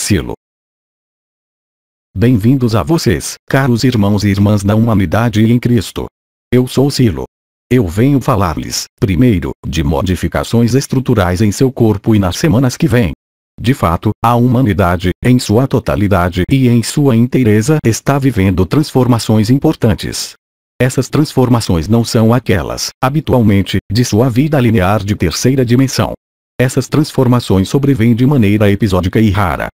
Silo. Bem-vindos a vocês, caros irmãos e irmãs da humanidade e em Cristo. Eu sou Silo. Eu venho falar-lhes, primeiro, de modificações estruturais em seu corpo e nas semanas que vêm. De fato, a humanidade, em sua totalidade e em sua inteireza, está vivendo transformações importantes. Essas transformações não são aquelas, habitualmente, de sua vida linear de terceira dimensão. Essas transformações sobrevêm de maneira episódica e rara.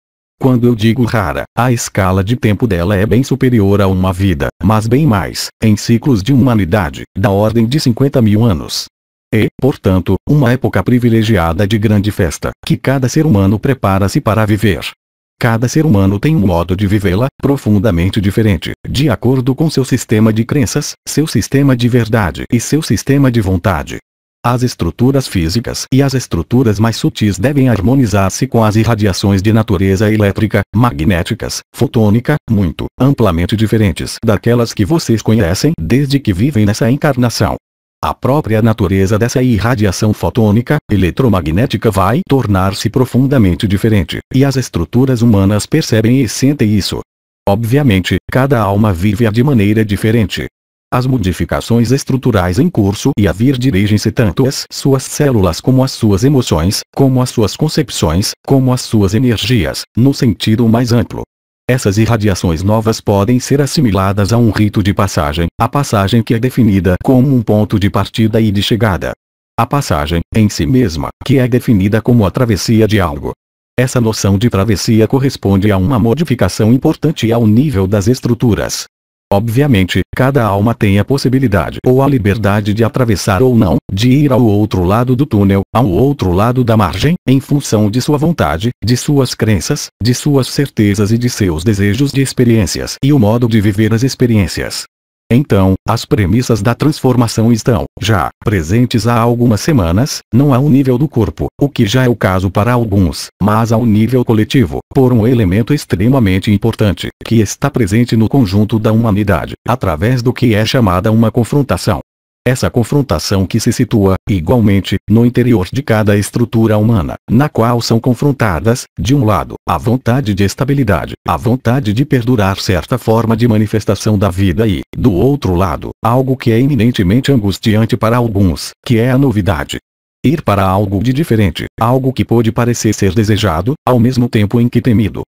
Quando eu digo rara, a escala de tempo dela é bem superior a uma vida, mas bem mais, em ciclos de humanidade, da ordem de 50.000 anos. E, portanto, uma época privilegiada de grande festa, que cada ser humano prepara-se para viver. Cada ser humano tem um modo de vivê-la, profundamente diferente, de acordo com seu sistema de crenças, seu sistema de verdade e seu sistema de vontade. As estruturas físicas e as estruturas mais sutis devem harmonizar-se com as irradiações de natureza elétrica, magnéticas, fotônica, muito, amplamente diferentes daquelas que vocês conhecem desde que vivem nessa encarnação. A própria natureza dessa irradiação fotônica, eletromagnética vai tornar-se profundamente diferente, e as estruturas humanas percebem e sentem isso. Obviamente, cada alma vive-a de maneira diferente. As modificações estruturais em curso e a vir dirigem-se tanto às suas células como às suas emoções, como às suas concepções, como às suas energias, no sentido mais amplo. Essas irradiações novas podem ser assimiladas a um rito de passagem, a passagem que é definida como um ponto de partida e de chegada. A passagem, em si mesma, que é definida como a travessia de algo. Essa noção de travessia corresponde a uma modificação importante ao nível das estruturas. Obviamente, cada alma tem a possibilidade ou a liberdade de atravessar ou não, de ir ao outro lado do túnel, ao outro lado da margem, em função de sua vontade, de suas crenças, de suas certezas e de seus desejos de experiências e o modo de viver as experiências. Então, as premissas da transformação estão, já, presentes há algumas semanas, não ao nível do corpo, o que já é o caso para alguns, mas ao nível coletivo, por um elemento extremamente importante, que está presente no conjunto da humanidade, através do que é chamada uma confrontação. Essa confrontação que se situa, igualmente, no interior de cada estrutura humana, na qual são confrontadas, de um lado, a vontade de estabilidade, a vontade de perdurar certa forma de manifestação da vida e, do outro lado, algo que é eminentemente angustiante para alguns, que é a novidade. Ir para algo de diferente, algo que pode parecer ser desejado, ao mesmo tempo em que temido.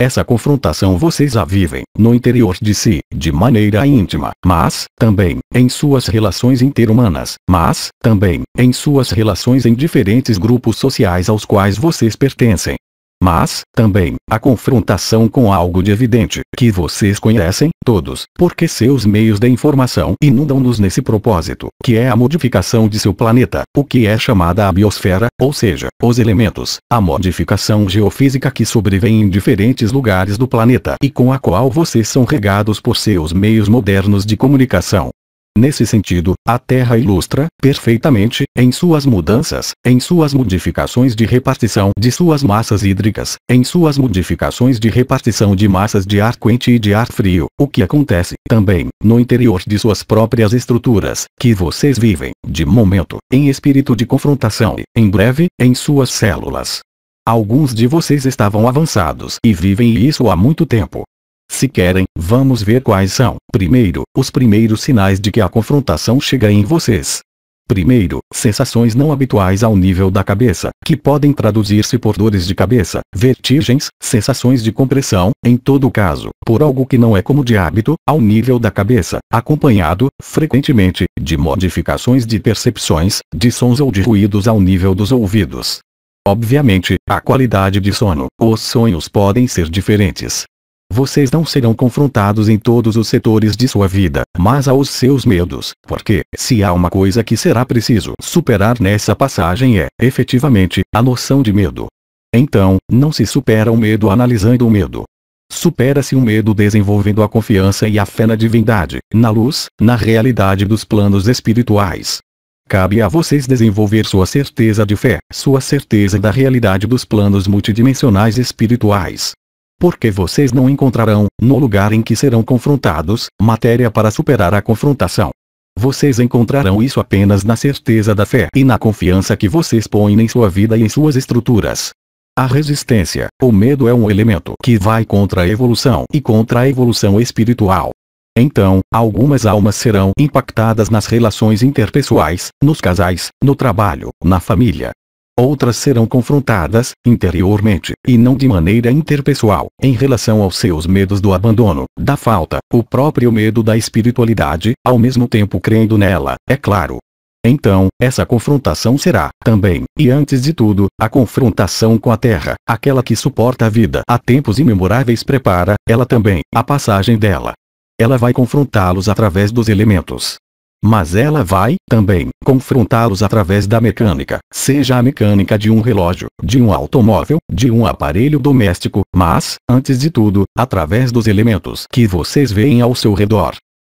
Essa confrontação vocês a vivem, no interior de si, de maneira íntima, mas, também, em suas relações interhumanas, mas, também, em suas relações em diferentes grupos sociais aos quais vocês pertencem. Mas, também, a confrontação com algo de evidente, que vocês conhecem, todos, porque seus meios de informação inundam-nos nesse propósito, que é a modificação de seu planeta, o que é chamada a biosfera, ou seja, os elementos, a modificação geofísica que sobrevém em diferentes lugares do planeta e com a qual vocês são regados por seus meios modernos de comunicação. Nesse sentido, a Terra ilustra, perfeitamente, em suas mudanças, em suas modificações de repartição de suas massas hídricas, em suas modificações de repartição de massas de ar quente e de ar frio, o que acontece, também, no interior de suas próprias estruturas, que vocês vivem, de momento, em espírito de confrontação e, em breve, em suas células. Alguns de vocês estavam avançados e vivem isso há muito tempo. Se querem, vamos ver quais são, primeiro, os primeiros sinais de que a confrontação chega em vocês. Primeiro, sensações não habituais ao nível da cabeça, que podem traduzir-se por dores de cabeça, vertigens, sensações de compressão, em todo caso, por algo que não é como de hábito, ao nível da cabeça, acompanhado, frequentemente, de modificações de percepções, de sons ou de ruídos ao nível dos ouvidos. Obviamente, a qualidade de sono, os sonhos podem ser diferentes. Vocês não serão confrontados em todos os setores de sua vida, mas aos seus medos, porque, se há uma coisa que será preciso superar nessa passagem é, efetivamente, a noção de medo. Então, não se supera o medo analisando o medo. Supera-se o medo desenvolvendo a confiança e a fé na divindade, na luz, na realidade dos planos espirituais. Cabe a vocês desenvolver sua certeza de fé, sua certeza da realidade dos planos multidimensionais espirituais. Porque vocês não encontrarão, no lugar em que serão confrontados, matéria para superar a confrontação. Vocês encontrarão isso apenas na certeza da fé e na confiança que vocês põem em sua vida e em suas estruturas. A resistência, o medo é um elemento que vai contra a evolução e contra a evolução espiritual. Então, algumas almas serão impactadas nas relações interpessoais, nos casais, no trabalho, na família. Outras serão confrontadas, interiormente, e não de maneira interpessoal, em relação aos seus medos do abandono, da falta, o próprio medo da espiritualidade, ao mesmo tempo crendo nela, é claro. Então, essa confrontação será, também, e antes de tudo, a confrontação com a Terra, aquela que suporta a vida há tempos imemoráveis prepara, ela também, a passagem dela. Ela vai confrontá-los através dos elementos. Mas ela vai, também, confrontá-los através da mecânica, seja a mecânica de um relógio, de um automóvel, de um aparelho doméstico, mas, antes de tudo, através dos elementos que vocês veem ao seu redor.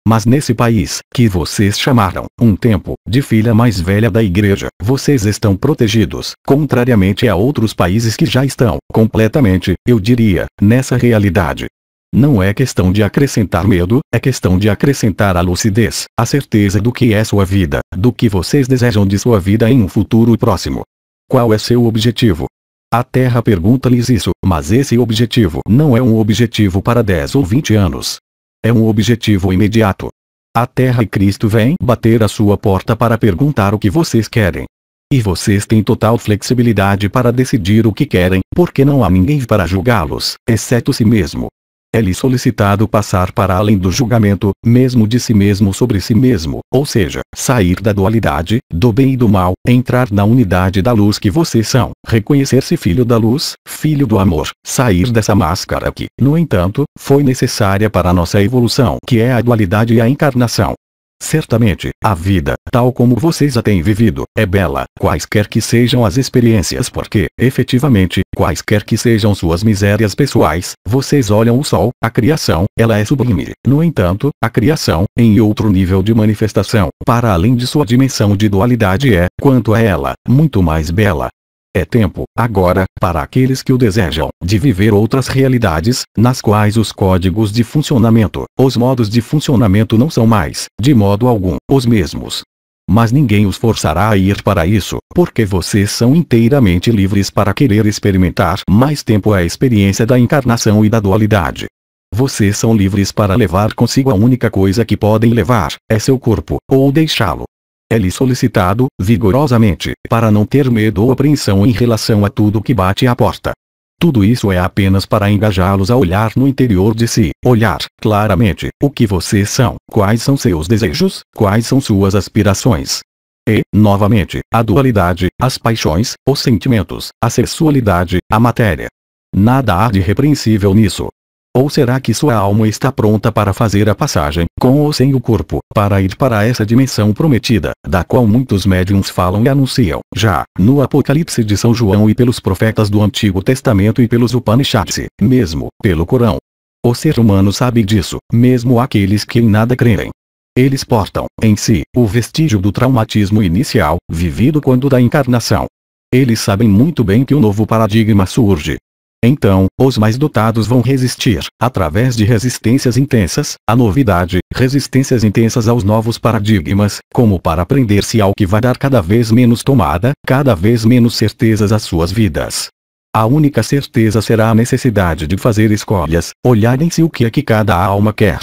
Mas nesse país, que vocês chamaram, um tempo, de filha mais velha da igreja, vocês estão protegidos, contrariamente a outros países que já estão, completamente, eu diria, nessa realidade. Não é questão de acrescentar medo, é questão de acrescentar a lucidez, a certeza do que é sua vida, do que vocês desejam de sua vida em um futuro próximo. Qual é seu objetivo? A Terra pergunta-lhes isso, mas esse objetivo não é um objetivo para 10 ou 20 anos. É um objetivo imediato. A Terra e Cristo vêm bater à sua porta para perguntar o que vocês querem. E vocês têm total flexibilidade para decidir o que querem, porque não há ninguém para julgá-los, exceto si mesmo. É-lhe solicitado passar para além do julgamento, mesmo de si mesmo sobre si mesmo, ou seja, sair da dualidade, do bem e do mal, entrar na unidade da luz que vocês são, reconhecer-se filho da luz, filho do amor, sair dessa máscara que, no entanto, foi necessária para a nossa evolução, que é a dualidade e a encarnação. Certamente, a vida, tal como vocês a têm vivido, é bela, quaisquer que sejam as experiências porque, efetivamente, quaisquer que sejam suas misérias pessoais, vocês olham o sol, a criação, ela é sublime. No entanto, a criação, em outro nível de manifestação, para além de sua dimensão de dualidade é, quanto a ela, muito mais bela. É tempo, agora, para aqueles que o desejam, de viver outras realidades, nas quais os códigos de funcionamento, os modos de funcionamento não são mais, de modo algum, os mesmos. Mas ninguém os forçará a ir para isso, porque vocês são inteiramente livres para querer experimentar mais tempo a experiência da encarnação e da dualidade. Vocês são livres para levar consigo a única coisa que podem levar, é seu corpo, ou deixá-lo. É-lhe solicitado, vigorosamente, para não ter medo ou apreensão em relação a tudo que bate à porta. Tudo isso é apenas para engajá-los a olhar no interior de si, olhar, claramente, o que vocês são, quais são seus desejos, quais são suas aspirações. E, novamente, a dualidade, as paixões, os sentimentos, a sexualidade, a matéria. Nada há de repreensível nisso. Ou será que sua alma está pronta para fazer a passagem, com ou sem o corpo, para ir para essa dimensão prometida, da qual muitos médiuns falam e anunciam, já, no Apocalipse de São João e pelos profetas do Antigo Testamento e pelos Upanishads, mesmo, pelo Corão? O ser humano sabe disso, mesmo aqueles que em nada creem. Eles portam, em si, o vestígio do traumatismo inicial, vivido quando da encarnação. Eles sabem muito bem que o novo paradigma surge. Então, os mais dotados vão resistir, através de resistências intensas, à novidade, resistências intensas aos novos paradigmas, como para aprender-se ao que vai dar cada vez menos tomada, cada vez menos certezas às suas vidas. A única certeza será a necessidade de fazer escolhas, olhar em si o que é que cada alma quer.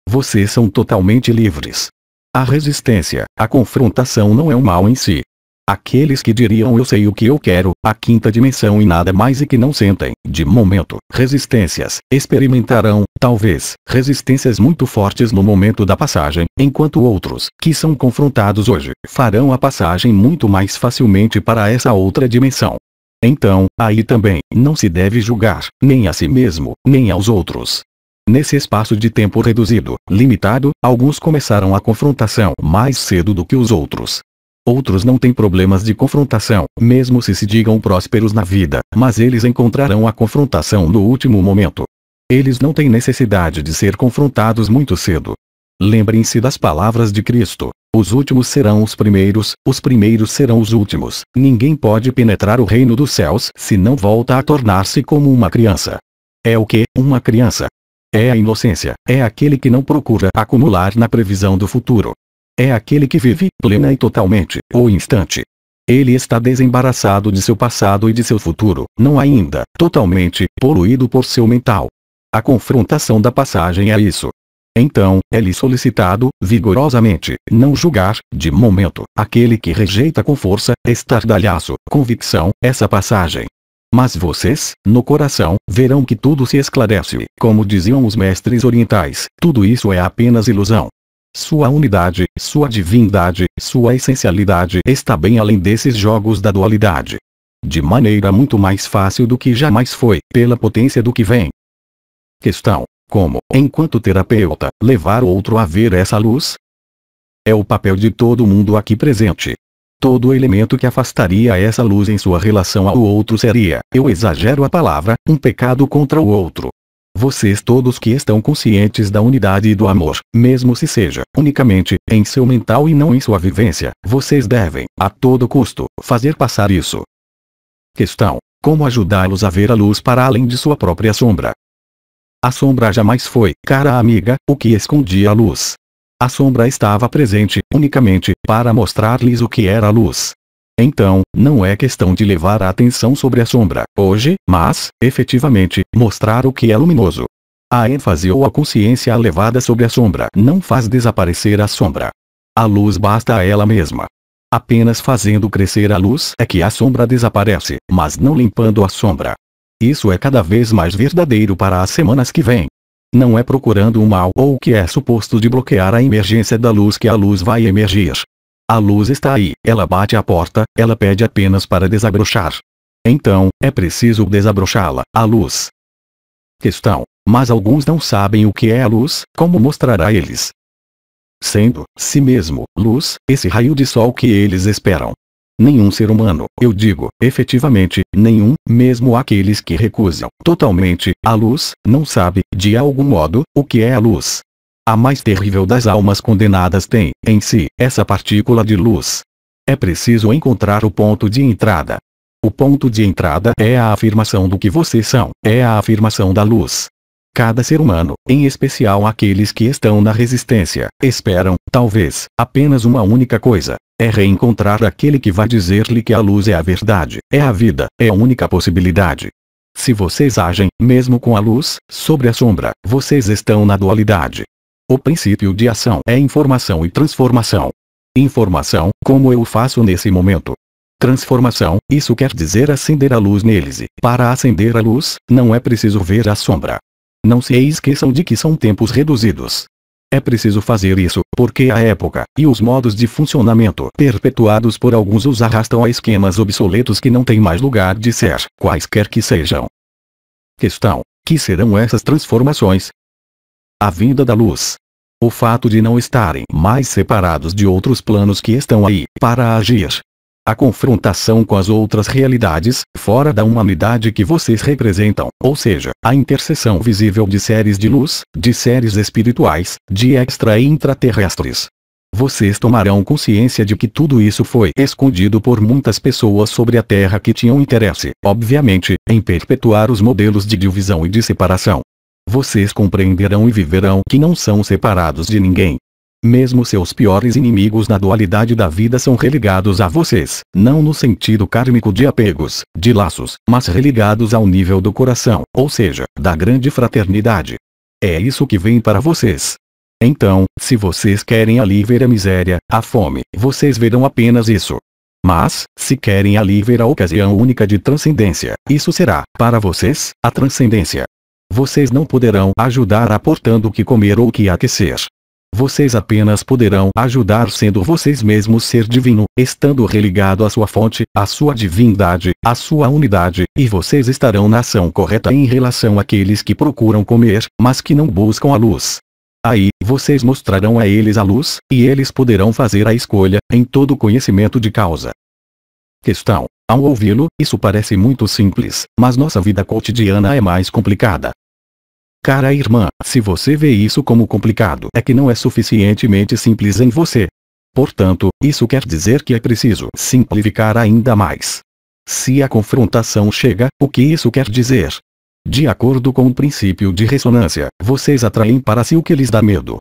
Vocês são totalmente livres. A resistência, a confrontação não é um mal em si. Aqueles que diriam eu sei o que eu quero, a quinta dimensão e nada mais e que não sentem, de momento, resistências, experimentarão, talvez, resistências muito fortes no momento da passagem, enquanto outros, que são confrontados hoje, farão a passagem muito mais facilmente para essa outra dimensão. Então, aí também, não se deve julgar, nem a si mesmo, nem aos outros. Nesse espaço de tempo reduzido, limitado, alguns começaram a confrontação mais cedo do que os outros. Outros não têm problemas de confrontação, mesmo se digam prósperos na vida, mas eles encontrarão a confrontação no último momento. Eles não têm necessidade de ser confrontados muito cedo. Lembrem-se das palavras de Cristo: os últimos serão os primeiros serão os últimos. Ninguém pode penetrar o reino dos céus se não volta a tornar-se como uma criança. É o que? Uma criança. É a inocência, é aquele que não procura acumular na previsão do futuro. É aquele que vive, plena e totalmente, o instante. Ele está desembaraçado de seu passado e de seu futuro, não ainda totalmente poluído por seu mental. A confrontação da passagem é isso. Então, é-lhe solicitado, vigorosamente, não julgar, de momento, aquele que rejeita com força, estardalhaço, convicção, essa passagem. Mas vocês, no coração, verão que tudo se esclarece, como diziam os mestres orientais, tudo isso é apenas ilusão. Sua unidade, sua divindade, sua essencialidade está bem além desses jogos da dualidade. De maneira muito mais fácil do que jamais foi, pela potência do que vem. Questão: como, enquanto terapeuta, levar o outro a ver essa luz? É o papel de todo mundo aqui presente. Todo elemento que afastaria essa luz em sua relação ao outro seria, eu exagero a palavra, um pecado contra o outro. Vocês todos que estão conscientes da unidade e do amor, mesmo se seja, unicamente, em seu mental e não em sua vivência, vocês devem, a todo custo, fazer passar isso. Questão: como ajudá-los a ver a luz para além de sua própria sombra? A sombra jamais foi, cara amiga, o que escondia a luz. A sombra estava presente, unicamente, para mostrar-lhes o que era a luz. Então, não é questão de levar a atenção sobre a sombra, hoje, mas, efetivamente, mostrar o que é luminoso. A ênfase ou a consciência elevada sobre a sombra não faz desaparecer a sombra. A luz basta a ela mesma. Apenas fazendo crescer a luz é que a sombra desaparece, mas não limpando a sombra. Isso é cada vez mais verdadeiro para as semanas que vêm. Não é procurando o mal ou o que é suposto de bloquear a emergência da luz que a luz vai emergir. A luz está aí, ela bate à porta, ela pede apenas para desabrochar. Então, é preciso desabrochá-la, a luz. Questão: mas alguns não sabem o que é a luz, como mostrar a eles? Sendo, si mesmo, luz, esse raio de sol que eles esperam. Nenhum ser humano, eu digo, efetivamente, nenhum, mesmo aqueles que recusam totalmente a luz, não sabe, de algum modo, o que é a luz. A mais terrível das almas condenadas tem, em si, essa partícula de luz. É preciso encontrar o ponto de entrada. O ponto de entrada é a afirmação do que vocês são, é a afirmação da luz. Cada ser humano, em especial aqueles que estão na resistência, esperam, talvez, apenas uma única coisa. É reencontrar aquele que vai dizer-lhe que a luz é a verdade, é a vida, é a única possibilidade. Se vocês agem, mesmo com a luz, sobre a sombra, vocês estão na dualidade. O princípio de ação é informação e transformação. Informação, como eu faço nesse momento. Transformação, isso quer dizer acender a luz neles e, para acender a luz, não é preciso ver a sombra. Não se esqueçam de que são tempos reduzidos. É preciso fazer isso, porque a época, e os modos de funcionamento perpetuados por alguns os arrastam a esquemas obsoletos que não têm mais lugar de ser, quaisquer que sejam. Questão: que serão essas transformações? A vinda da luz. O fato de não estarem mais separados de outros planos que estão aí, para agir. A confrontação com as outras realidades, fora da humanidade que vocês representam, ou seja, a interseção visível de seres de luz, de seres espirituais, de extra e intraterrestres. Vocês tomarão consciência de que tudo isso foi escondido por muitas pessoas sobre a Terra que tinham interesse, obviamente, em perpetuar os modelos de divisão e de separação. Vocês compreenderão e viverão que não são separados de ninguém. Mesmo seus piores inimigos na dualidade da vida são religados a vocês, não no sentido kármico de apegos, de laços, mas religados ao nível do coração, ou seja, da grande fraternidade. É isso que vem para vocês. Então, se vocês querem ali ver a miséria, a fome, vocês verão apenas isso. Mas, se querem ali ver a ocasião única de transcendência, isso será, para vocês, a transcendência. Vocês não poderão ajudar aportando o que comer ou o que aquecer. Vocês apenas poderão ajudar sendo vocês mesmos ser divino, estando religado à sua fonte, à sua divindade, à sua unidade, e vocês estarão na ação correta em relação àqueles que procuram comer, mas que não buscam a luz. Aí, vocês mostrarão a eles a luz, e eles poderão fazer a escolha, em todo conhecimento de causa. Questão: ao ouvi-lo, isso parece muito simples, mas nossa vida cotidiana é mais complicada. Cara irmã, se você vê isso como complicado, é que não é suficientemente simples em você. Portanto, isso quer dizer que é preciso simplificar ainda mais. Se a confrontação chega, o que isso quer dizer? De acordo com o princípio de ressonância, vocês atraem para si o que lhes dá medo.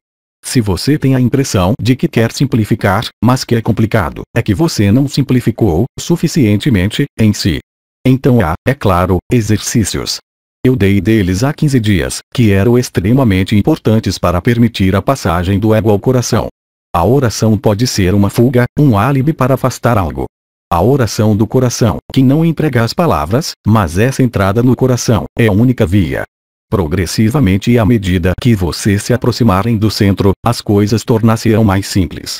Se você tem a impressão de que quer simplificar, mas que é complicado, é que você não simplificou suficientemente em si. Então há, é claro, exercícios. Eu dei deles há 15 dias, que eram extremamente importantes para permitir a passagem do ego ao coração. A oração pode ser uma fuga, um álibi para afastar algo. A oração do coração, que não emprega as palavras, mas é centrada no coração, é a única via. Progressivamente e à medida que vocês se aproximarem do centro, as coisas tornar-se-ão mais simples.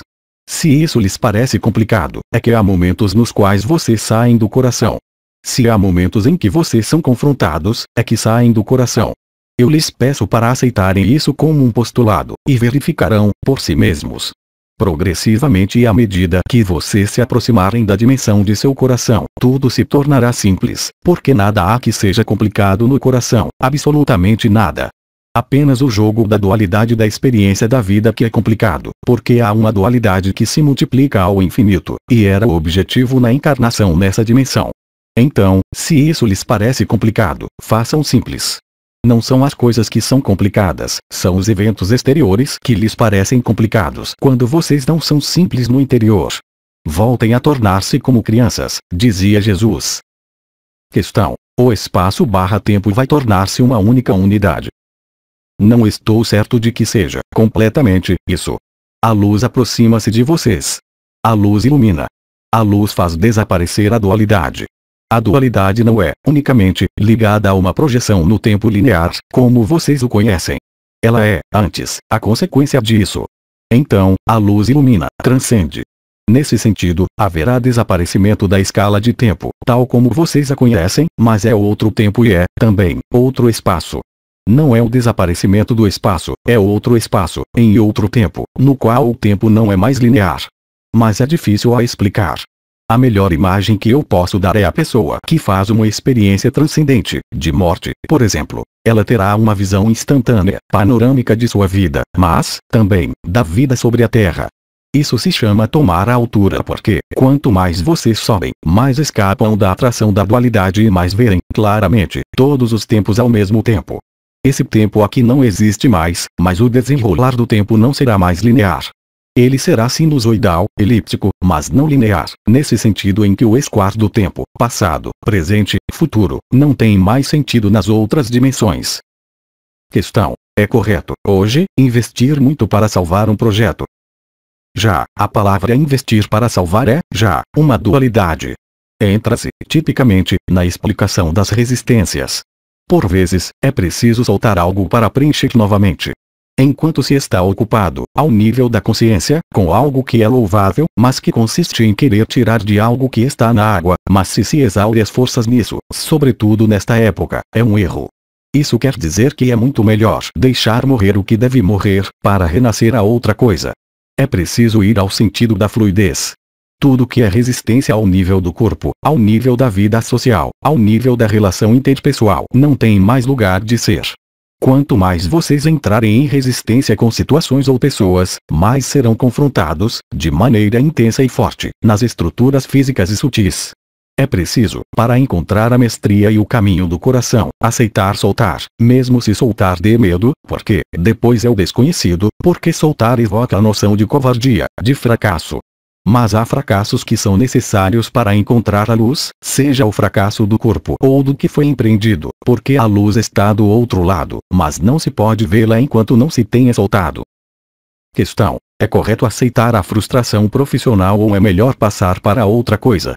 Se isso lhes parece complicado, é que há momentos nos quais vocês saem do coração. Se há momentos em que vocês são confrontados, é que saem do coração. Eu lhes peço para aceitarem isso como um postulado, e verificarão, por si mesmos. Progressivamente e à medida que vocês se aproximarem da dimensão de seu coração, tudo se tornará simples, porque nada há que seja complicado no coração, absolutamente nada. Apenas o jogo da dualidade da experiência da vida que é complicado, porque há uma dualidade que se multiplica ao infinito, e era o objetivo na encarnação nessa dimensão. Então, se isso lhes parece complicado, façam simples. Não são as coisas que são complicadas, são os eventos exteriores que lhes parecem complicados quando vocês não são simples no interior. Voltem a tornar-se como crianças, dizia Jesus. Questão: o espaço/tempo vai tornar-se uma única unidade. Não estou certo de que seja completamente isso. A luz aproxima-se de vocês. A luz ilumina. A luz faz desaparecer a dualidade. A dualidade não é, unicamente, ligada a uma projeção no tempo linear, como vocês o conhecem. Ela é, antes, a consequência disso. Então, a luz ilumina, transcende. Nesse sentido, haverá desaparecimento da escala de tempo, tal como vocês a conhecem, mas é outro tempo e é, também, outro espaço. Não é o desaparecimento do espaço, é outro espaço, em outro tempo, no qual o tempo não é mais linear. Mas é difícil a explicar. A melhor imagem que eu posso dar é a pessoa que faz uma experiência transcendente, de morte, por exemplo. Ela terá uma visão instantânea, panorâmica de sua vida, mas, também, da vida sobre a Terra. Isso se chama tomar a altura porque, quanto mais vocês sobem, mais escapam da atração da dualidade e mais verem, claramente, todos os tempos ao mesmo tempo. Esse tempo aqui não existe mais, mas o desenrolar do tempo não será mais linear. Ele será sinusoidal, elíptico, mas não linear, nesse sentido em que o escoar do tempo, passado, presente, futuro, não tem mais sentido nas outras dimensões. Questão: é correto, hoje, investir muito para salvar um projeto? Já, a palavra investir para salvar é, já, uma dualidade. Entra-se, tipicamente, na explicação das resistências. Por vezes, é preciso soltar algo para preencher novamente. Enquanto se está ocupado, ao nível da consciência, com algo que é louvável, mas que consiste em querer tirar de algo que está na água, mas se exaure as forças nisso, sobretudo nesta época, é um erro. Isso quer dizer que é muito melhor deixar morrer o que deve morrer, para renascer a outra coisa. É preciso ir ao sentido da fluidez. Tudo que é resistência ao nível do corpo, ao nível da vida social, ao nível da relação interpessoal, não tem mais lugar de ser. Quanto mais vocês entrarem em resistência com situações ou pessoas, mais serão confrontados, de maneira intensa e forte, nas estruturas físicas e sutis. É preciso, para encontrar a mestria e o caminho do coração, aceitar soltar, mesmo se soltar dê medo, porque, depois é o desconhecido, porque soltar evoca a noção de covardia, de fracasso. Mas há fracassos que são necessários para encontrar a luz, seja o fracasso do corpo ou do que foi empreendido, porque a luz está do outro lado, mas não se pode vê-la enquanto não se tenha soltado. Questão: é correto aceitar a frustração profissional ou é melhor passar para outra coisa?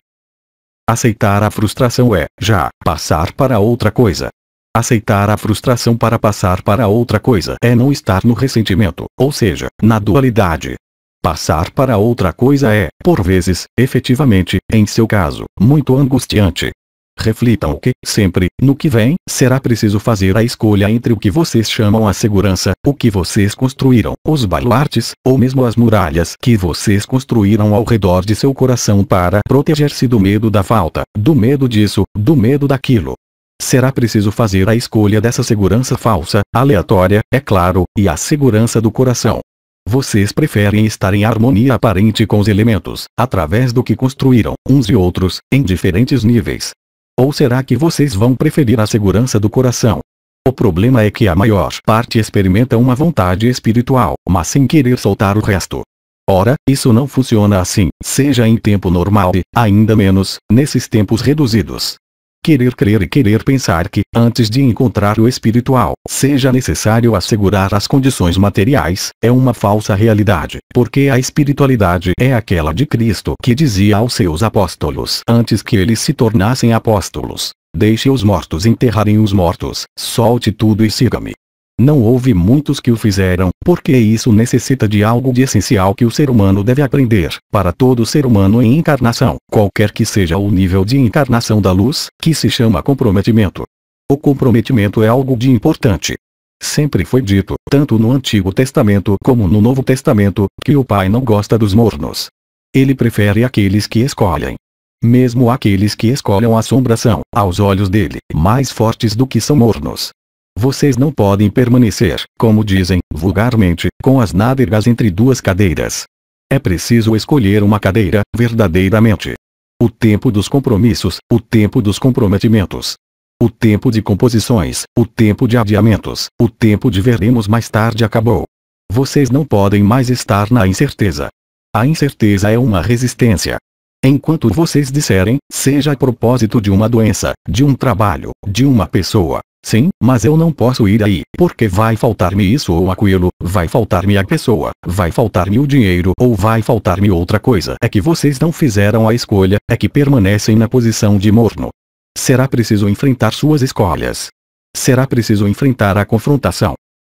Aceitar a frustração é, já, passar para outra coisa. Aceitar a frustração para passar para outra coisa é não estar no ressentimento, ou seja, na dualidade. Passar para outra coisa é, por vezes, efetivamente, em seu caso, muito angustiante. Reflitam que, sempre, no que vem, será preciso fazer a escolha entre o que vocês chamam a segurança, o que vocês construíram, os baluartes, ou mesmo as muralhas que vocês construíram ao redor de seu coração para proteger-se do medo da falta, do medo disso, do medo daquilo. Será preciso fazer a escolha dessa segurança falsa, aleatória, é claro, e a segurança do coração. Vocês preferem estar em harmonia aparente com os elementos, através do que construíram, uns e outros, em diferentes níveis. Ou será que vocês vão preferir a segurança do coração? O problema é que a maior parte experimenta uma vontade espiritual, mas sem querer soltar o resto. Ora, isso não funciona assim, seja em tempo normal e, ainda menos, nesses tempos reduzidos. Querer crer e querer pensar que, antes de encontrar o espiritual, seja necessário assegurar as condições materiais, é uma falsa realidade, porque a espiritualidade é aquela de Cristo que dizia aos seus apóstolos antes que eles se tornassem apóstolos: deixe os mortos enterrarem os mortos, solte tudo e siga-me. Não houve muitos que o fizeram, porque isso necessita de algo de essencial que o ser humano deve aprender, para todo ser humano em encarnação, qualquer que seja o nível de encarnação da luz, que se chama comprometimento. O comprometimento é algo de importante. Sempre foi dito, tanto no Antigo Testamento como no Novo Testamento, que o Pai não gosta dos mornos. Ele prefere aqueles que escolhem. Mesmo aqueles que escolhem a sombra são, aos olhos dele, mais fortes do que são mornos. Vocês não podem permanecer, como dizem, vulgarmente, com as nádegas entre duas cadeiras. É preciso escolher uma cadeira, verdadeiramente. O tempo dos compromissos, o tempo dos comprometimentos. O tempo de composições, o tempo de adiamentos, o tempo de veremos mais tarde acabou. Vocês não podem mais estar na incerteza. A incerteza é uma resistência. Enquanto vocês disserem, seja a propósito de uma doença, de um trabalho, de uma pessoa, sim, mas eu não posso ir aí, porque vai faltar-me isso ou aquilo, vai faltar-me a pessoa, vai faltar-me o dinheiro ou vai faltar-me outra coisa. É que vocês não fizeram a escolha, é que permanecem na posição de morno. Será preciso enfrentar suas escolhas. Será preciso enfrentar a confrontação.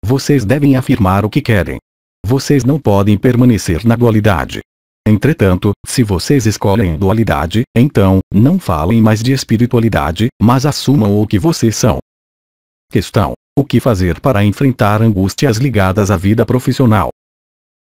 Vocês devem afirmar o que querem. Vocês não podem permanecer na dualidade. Entretanto, se vocês escolhem dualidade, então, não falem mais de espiritualidade, mas assumam o que vocês são. Questão: o que fazer para enfrentar angústias ligadas à vida profissional?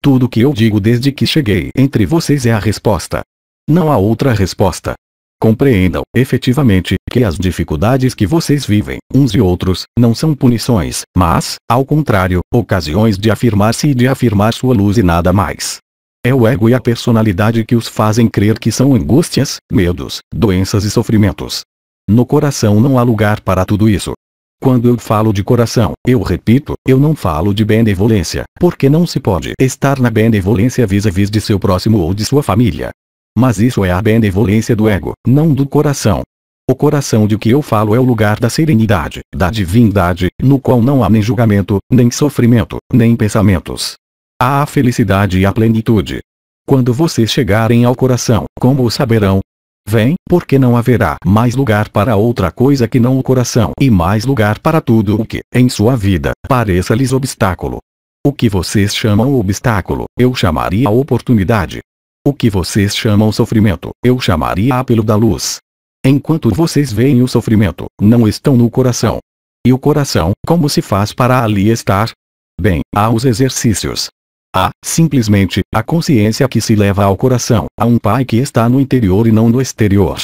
Tudo que eu digo desde que cheguei entre vocês é a resposta. Não há outra resposta. Compreendam, efetivamente, que as dificuldades que vocês vivem, uns e outros, não são punições, mas, ao contrário, ocasiões de afirmar-se e de afirmar sua luz e nada mais. É o ego e a personalidade que os fazem crer que são angústias, medos, doenças e sofrimentos. No coração não há lugar para tudo isso. Quando eu falo de coração, eu repito, eu não falo de benevolência, porque não se pode estar na benevolência vis-à-vis de seu próximo ou de sua família. Mas isso é a benevolência do ego, não do coração. O coração de que eu falo é o lugar da serenidade, da divindade, no qual não há nem julgamento, nem sofrimento, nem pensamentos. Há a felicidade e a plenitude. Quando vocês chegarem ao coração, como o saberão? Vem, porque não haverá mais lugar para outra coisa que não o coração e mais lugar para tudo o que, em sua vida, pareça-lhes obstáculo. O que vocês chamam obstáculo, eu chamaria oportunidade. O que vocês chamam sofrimento, eu chamaria apelo da luz. Enquanto vocês veem o sofrimento, não estão no coração. E o coração, como se faz para ali estar? Bem, há os exercícios. Há, simplesmente, a consciência que se leva ao coração, a um pai que está no interior e não no exterior.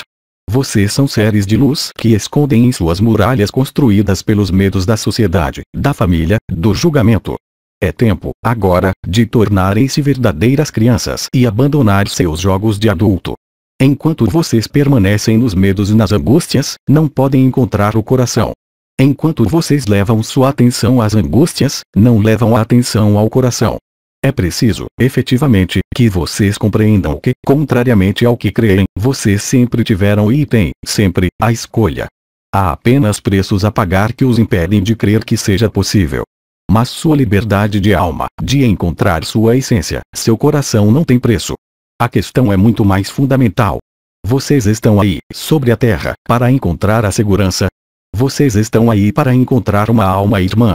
Vocês são seres de luz que escondem em suas muralhas construídas pelos medos da sociedade, da família, do julgamento. É tempo, agora, de tornarem-se verdadeiras crianças e abandonar seus jogos de adulto. Enquanto vocês permanecem nos medos e nas angústias, não podem encontrar o coração. Enquanto vocês levam sua atenção às angústias, não levam a atenção ao coração. É preciso, efetivamente, que vocês compreendam que, contrariamente ao que creem, vocês sempre tiveram e têm, sempre, a escolha. Há apenas preços a pagar que os impedem de crer que seja possível. Mas sua liberdade de alma, de encontrar sua essência, seu coração não tem preço. A questão é muito mais fundamental. Vocês estão aí, sobre a terra, para encontrar a segurança? Vocês estão aí para encontrar uma alma irmã?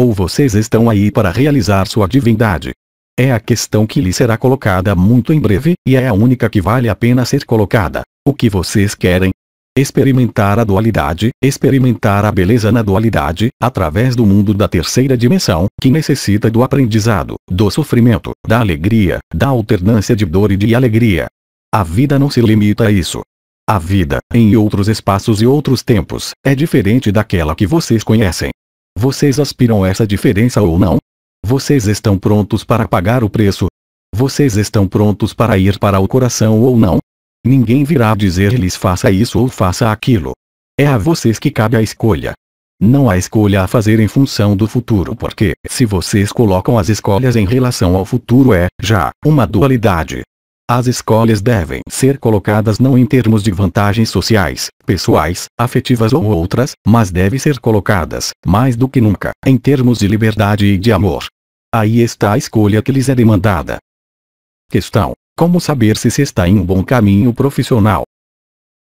Ou vocês estão aí para realizar sua divindade? É a questão que lhe será colocada muito em breve, e é a única que vale a pena ser colocada. O que vocês querem? Experimentar a dualidade, experimentar a beleza na dualidade, através do mundo da terceira dimensão, que necessita do aprendizado, do sofrimento, da alegria, da alternância de dor e de alegria. A vida não se limita a isso. A vida, em outros espaços e outros tempos, é diferente daquela que vocês conhecem. Vocês aspiram a essa diferença ou não? Vocês estão prontos para pagar o preço? Vocês estão prontos para ir para o coração ou não? Ninguém virá dizer-lhes faça isso ou faça aquilo. É a vocês que cabe a escolha. Não há escolha a fazer em função do futuro, porque, se vocês colocam as escolhas em relação ao futuro, é, já, uma dualidade. As escolhas devem ser colocadas não em termos de vantagens sociais, pessoais, afetivas ou outras, mas devem ser colocadas, mais do que nunca, em termos de liberdade e de amor. Aí está a escolha que lhes é demandada. Questão: como saber se está em um bom caminho profissional?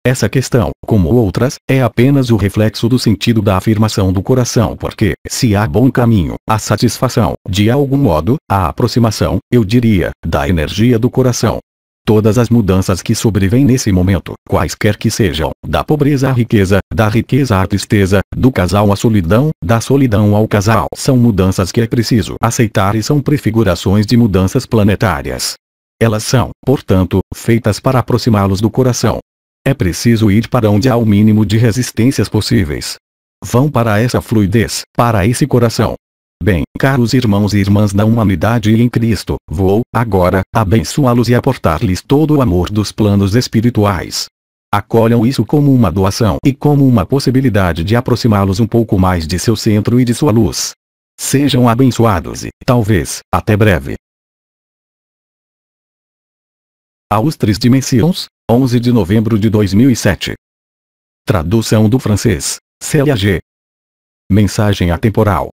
Essa questão, como outras, é apenas o reflexo do sentido da afirmação do coração, porque, se há bom caminho, a satisfação, de algum modo, a aproximação, eu diria, da energia do coração. Todas as mudanças que sobrevêm nesse momento, quaisquer que sejam, da pobreza à riqueza, da riqueza à tristeza, do casal à solidão, da solidão ao casal, são mudanças que é preciso aceitar e são prefigurações de mudanças planetárias. Elas são, portanto, feitas para aproximá-los do coração. É preciso ir para onde há o mínimo de resistências possíveis. Vão para essa fluidez, para esse coração. Bem, caros irmãos e irmãs da humanidade e em Cristo, vou, agora, abençoá-los e aportar-lhes todo o amor dos planos espirituais. Acolham isso como uma doação e como uma possibilidade de aproximá-los um pouco mais de seu centro e de sua luz. Sejam abençoados e, talvez, até breve. Aos Três Dimensões, 11 de novembro de 2007. Tradução do francês, Célia G. Mensagem atemporal.